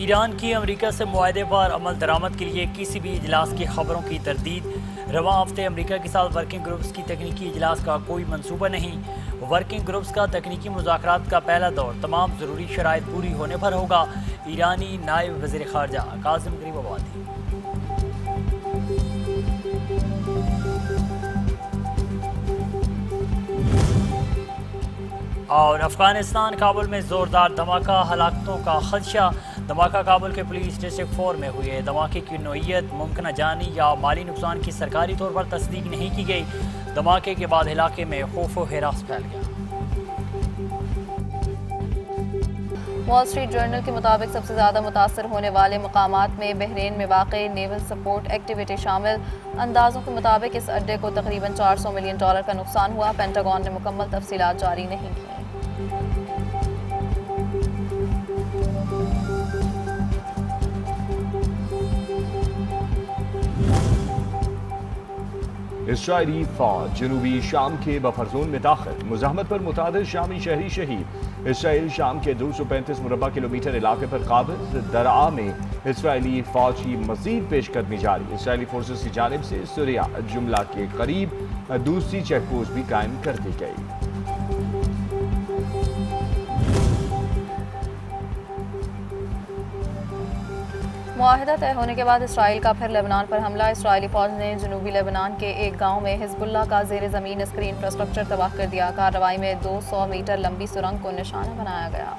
Iran की America से मुआहदे पर अमल दरामद के लिए किसी भी इजलास की खबरों की तरदीद। रवां हफ्ते अमेरिका के साथ वर्किंग ग्रुप्स की तकनीकी इजलास का कोई मंसूबा नहीं। वर्किंग ग्रुप्स का तकनीकी मुज़ाकरात का पहला दौर तमाम ज़रूरी शराइत पूरी होने पर होगा। ईरानी नायब वज़ीर ख़ारजा कासिम गरीबाबादी। और अफगानिस्तान काबुल में ज़ोरदार धमाका, हलाकतों का खदशा। धमाका काबुल के पुलिस डिस्ट्रिक्ट 4 में हुए। धमाके की नौइयत, मुमकिन जानी या माली नुकसान की सरकारी तौर पर तस्दीक नहीं की गई। धमाके के बाद इलाके में खौफ व हिरास फैल गया। वॉल स्ट्रीट जर्नल के मुताबिक सबसे ज़्यादा मुतासर होने वाले मकामात में बहरीन में वाक़ई नेवल सपोर्ट एक्टिविटी शामिल। अंदाज़ों के मुताबिक इस अड्डे को तकरीबन $400 मिलियन का नुकसान हुआ। पेंटागन ने मुकम्मल तफसीलात जारी नहीं की। इसराइली फौज जनूबी शाम के बफर जोन में दाखिल। मुज़ाहमत पर मुतादिद शामी शहरी शहीद। इसराइल शाम के 235 मुरबा किलोमीटर इलाके पर काबिज। दरआ में इसराइली फौज की मजीद पेशकदमी जारी। इसराइली फोर्सेस की जानिब से सुरिया जुमला के करीब दूसरी चेक पोस्ट भी कायम कर दी गई। मुआहिदा तय होने के बाद इसराइल का फिर लेबनान पर हमला। इसराइली फौज ने जनूबी लेबनान के एक गांव में हिजबुल्लाह का ज़ेर ज़मीन अस्करी इंफ्रास्ट्रक्चर तबाह कर दिया। कार्रवाई में 200 मीटर लंबी सुरंग को निशाना बनाया गया।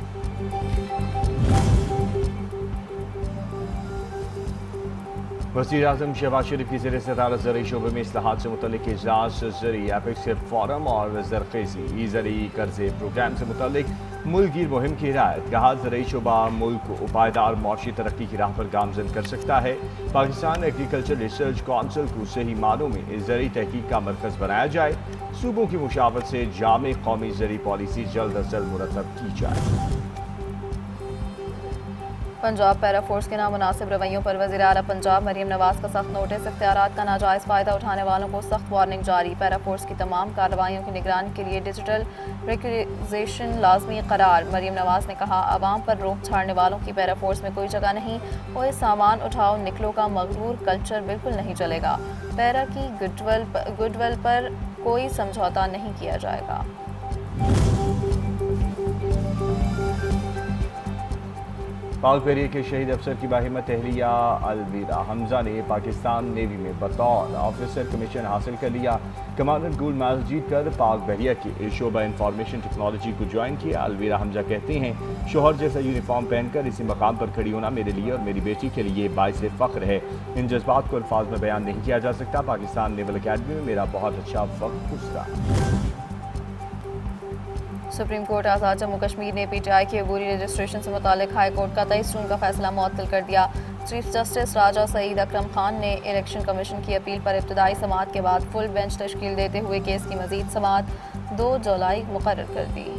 वज़ीर आज़म शहबाज शरीफ की ज़ेर सदारत ज़रई शोबे में इस्लाहात से मुतल्लिक़ इजलास, ज़रई एपेक्स फोरम और ज़रख़ेज़ी ज़रई कर्ज़े प्रोग्राम से मुतल्लिक़ मुल्कगीर मुहिम की हिदायत। कहा ज़रई शोबा मुल्क को पायदार मुआशी तरक्की की राह पर गामज़न कर सकता है। पाकिस्तान एग्रीकल्चर रिसर्च काउंसिल को सही मानों में ज़रई तहकीक का मरकज़ बनाया जाए। सूबों की मुशावरत से जामे कौमी ज़रई पॉलिसी जल्द अज जल्द मुरतब की जाए। पंजाब पैरा फोर्स के नामुनासिब रवैयों पर वज़ीर आला पंजाब मरीम नवाज का सख्त नोटिस। इख्तियारात का नाजायज़ फ़ायदा उठाने वालों को सख्त वार्निंग जारी। पैरा फोर्स की तमाम कार्रवाइयों की निगरानी के लिए डिजिटल रिक्विजिशन लाजमी करार। मरीम नवाज ने कहा, आवाम पर रोक छाड़ने वालों की पैरा फोर्स में कोई जगह नहीं। कोई सामान उठाओ निकलो का मगरूर कल्चर बिल्कुल नहीं चलेगा। पैरा की गुडविल पर कोई समझौता नहीं किया जाएगा। पाक बहरिया के शहीद अफसर की बाहिम्मत एहलिया अलवीरा हमजा ने पाकिस्तान नेवी में बतौर ऑफिसर कमीशन हासिल कर लिया। कमांडेंट गोल्ड मेडल जीत कर पाक बहरिया के शोबा इंफॉर्मेशन टेक्नोलॉजी को ज्वाइन किया। अलवीरा हमजा कहते हैं, शोहर जैसा यूनिफॉर्म पहनकर इसी मकाम पर खड़ी होना मेरे लिए और मेरी बेटी के लिए बाइस फ़ख्र है। इन जज्बात को अल्फाज में बयान नहीं किया जा सकता। पाकिस्तान नेवल अकेडमी में मेरा बहुत अच्छा वक्त गुज़रा। सुप्रीम कोर्ट आज़ाद जम्मू कश्मीर ने PTI की अबूरी रजिस्ट्रेशन से मुतालिक हाई कोर्ट का 23 जून का फैसला मुअत्तल कर दिया। चीफ जस्टिस राजा सईद अकरम खान ने इलेक्शन कमीशन की अपील पर इब्तदाई समाअत के बाद फुल बेंच तश्कील देते हुए केस की मजीद समाअत 2 जुलाई मुकर्रर कर दी।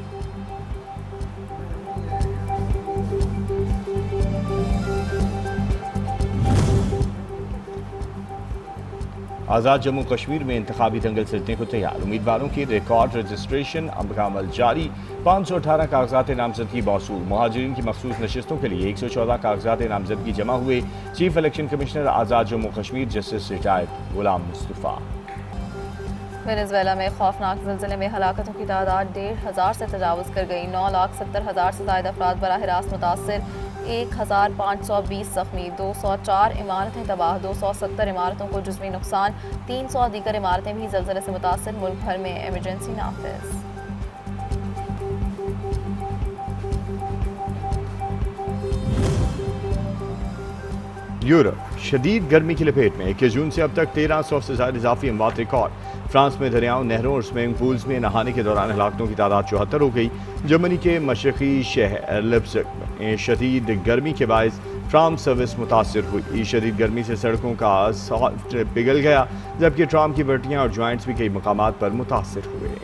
आज़ाद जम्मू कश्मीर में इंतखाबी दंगल सजने को तैयार। उम्मीदवारों की रिकॉर्ड रजिस्ट्रेशन का अमल जारी। 518 कागजात नामजदगी मौसूल। मुहाजिरीन की मखसूस नशिस्तों के लिए 114 कागजात नामजदगी जमा हुए। चीफ इलेक्शन कमिश्नर आज़ाद जम्मू कश्मीर जस्टिस रिटायर्ड गुलाम मुस्तफ़ा। वेनेज़ुएला में खौफनाक ज़िलज़िले में हलाकतों की तादाद 1,500 से तजावज़ कर गई। 9,70,000 से ज़ायद अफराद बराह रास्त मुतासर। 1,520 ज़ख्मी। 204 इमारतें तबाह। 270 इमारतों को जुज़वी नुकसान। 300 दीगर इमारतें भी ज़लज़ले से मुतासर। मुल्क भर में एमरजेंसी नाफिज। यूरोप शदीद गर्मी की लपेट में। 21 जून से अब तक 1300 से ज़्यादा इजाफी अमवात रिकॉर्ड। फ्रांस में दरियाओं, नहरों और स्विमिंग पूल्स में नहाने के दौरान हलाकतों की तादाद 74 हो गई। जर्मनी के मशरकी शहर लिप्जिग में शदीद गर्मी के बायस ट्राम सर्विस मुतासर हुई। शदीद गर्मी से सड़कों का असफाल्ट पिघल गया, जबकि ट्राम की बट्टियाँ और जॉइंट्स भी कई मकामात पर मुतासर हुए।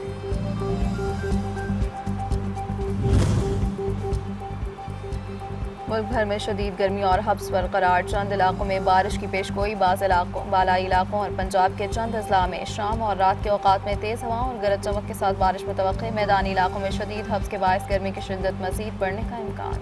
मुल्क भर में शदीद गर्मी और हब्स बरकरार। चंद इलाकों में बारिश की पेशगोई। बाज़ बालाई इलाकों और पंजाब के चंद अजला में शाम और रात के औकात में तेज़ हवाओं और गरज चमक के साथ बारिश मुतवक्के। मैदानी इलाकों में शदीद हब्स के बायस गर्मी की शिद्दत मज़ीद बढ़ने का इम्कान।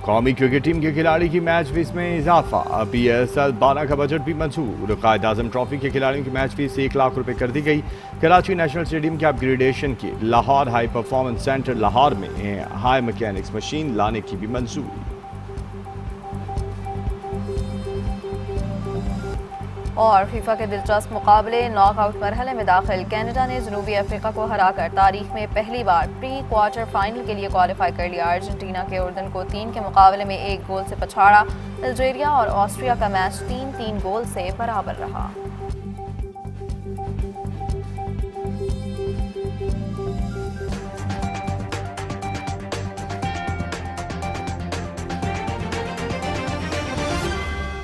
कौमी क्रिकेट टीम के खिलाड़ी की मैच फीस में इजाफा। PSL 12 का बजट भी मंजूर। कायद आजम ट्रॉफी के खिलाड़ियों की मैच फीस 1 लाख रुपए कर दी गई। कराची नेशनल स्टेडियम के अपग्रेडेशन की Lahore high performance centre Lahore में हाई मैकेनिक्स मशीन लाने की भी मंजूरी। और फीफा के दिलचस्प मुकाबले नॉकआउट मरहले में दाखिल। कनाडा ने जनूबी अफ्रीका को हराकर तारीख में पहली बार प्री क्वार्टर फाइनल के लिए क्वालिफाई कर लिया। अर्जेंटीना के उर्दन को 3 के मुकाबले में 1 गोल से पछाड़ा। अल्जीरिया और ऑस्ट्रिया का मैच 3-3 गोल से बराबर रहा।